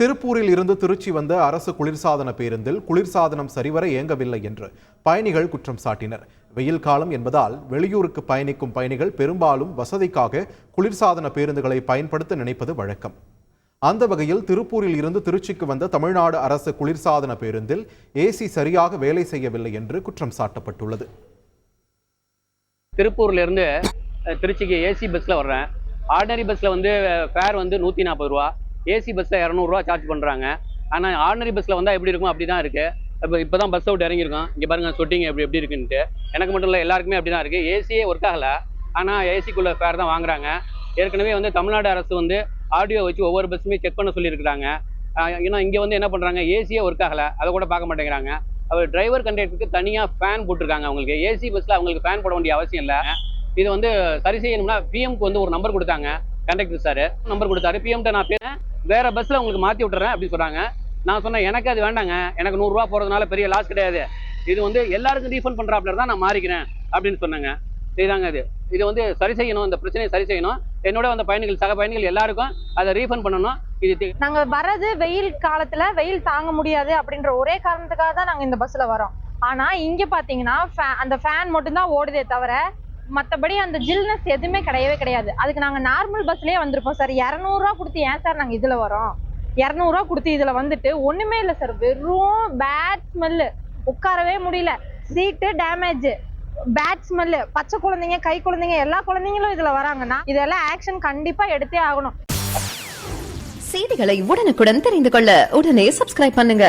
திருப்பூரில் இருந்து திருச்சி வந்த அரசு குளிர்சாதன பேருந்தில் குளிர்சாதனம் சரிவர இயங்கவில்லை என்று பயணிகள் குற்றம் சாட்டினர். வெயில் காலம் என்பதால் வெளியூருக்கு பயணிக்கும் பயணிகள் பெரும்பாலும் வசதிக்காக குளிர்சாதன பேருந்துகளை பயன்படுத்த நினைப்பது வழக்கம். அந்த வகையில் திருப்பூரில் இருந்து திருச்சிக்கு வந்த தமிழ்நாடு அரசு குளிர்சாதன பேருந்தில் ஏசி சரியாக வேலை செய்யவில்லை என்று குற்றம் சாட்டப்பட்டுள்ளது. திருப்பூர்ல இருந்து திருச்சிக்கு ஏசி பஸ்ல வர்றேன். ஆர்டினரி பஸ்ல ஃபேர் 140 ரூபா, ஏசி பஸ்ல 200 ரூபா சார்ஜ் பண்றாங்க. ஆனா ஆர்டினரி பஸ்ல வந்தா எப்படி இருக்கும் அப்படிதான் இருக்கு. இப்பதான் பஸ் அவுட் இறங்கியிருக்கோம். இங்க பாருங்க சொட்டிங் எப்படி இருக்குன்ட்டு. எனக்கு மட்டும் இல்ல, எல்லாருக்குமே அப்படிதான் இருக்கு. ஏசியே ஒர்க் ஆகல, ஆனா ஏசிக்குள்ள ஃபேர் தான் வாங்குறாங்க. ஏற்கனவே தமிழ்நாடு அரசு ஆடியோ வச்சு ஒவ்வொரு பஸ்ஸுமே செக் பண்ண சொல்லியிருக்கிறாங்க. ஏன்னா இங்க என்ன பண்றாங்க, ஏசியே ஒர்க் ஆகல, அதை கூட பார்க்க மாட்டேங்கிறாங்க. அவர் டிரைவர் கண்டக்டருக்கு தனியா ஃபேன் போட்டிருக்காங்க. அவங்களுக்கு ஏசி பஸ்ல அவங்களுக்கு ஃபேன் போட வேண்டிய அவசியம் இல்லை. இது சரி செய்யணும்னா பிஎம்க்கு ஒரு நம்பர் கொடுத்தாங்க. கண்டக்டர் சார் நம்பர் கொடுத்தாரு. பிஎம்கிட்ட நான் வேற பஸ்ல உங்களுக்கு மாத்தி விட்டுறேன் அப்படின்னு சொல்றாங்க. நான் சொன்னேன், எனக்கு அது வேண்டாங்க, எனக்கு 100 ரூபா போறதுனால பெரிய லாஸ் கிடையாது. இது எல்லாருக்கும் ரீஃபண்ட் பண்றாப்ல தான் நான் மாறிக்கிறேன் அப்படின்னு சொன்னாங்க. இதுதாங்க இது சரி செய்யணும், இந்த பிரச்சனையை சரி செய்யணும். என்னோட பயணிகள், சக பயணிகள் எல்லாருக்கும் அதை ரீஃபண்ட் பண்ணணும். நாங்க வர்றது வெயில் காலத்துல வெயில் தாங்க முடியாது அப்படின்ற ஒரே காரணத்துக்காக தான் நாங்க இந்த பஸ்ல வரோம். ஆனா இங்க பாத்தீங்கன்னா அந்த ஃபேன் மட்டும் தான் ஓடுதே தவிர மற்றபடி அந்த ஜில்னஸ் எதுவுமே கிடையவே கிடையாது. அதுக்கு நாங்கள் நார்மல் பஸ்லேயே வந்திருப்போம் சார். 200 ரூபா கொடுத்து ஏன் சார் நாங்கள் இதில் வரோம்? 200 ரூபா கொடுத்து இதில் வந்துட்டு ஒன்றுமே இல்லை சார். வெறும் பேட் ஸ்மெல்லு, உட்காரவே முடியல, சீட்டு டேமேஜ், பேட் ஸ்மெல்லு, பச்சை குழந்தைங்க, கை குழந்தைங்க, எல்லா குழந்தைங்களும் இதில் வராங்கன்னா இதெல்லாம் ஆக்ஷன் கண்டிப்பாக எடுத்தே ஆகணும். செய்திகளை உடனுக்குடன் தெரிந்து கொள்ள உடனே சப்ஸ்கிரைப் பண்ணுங்க.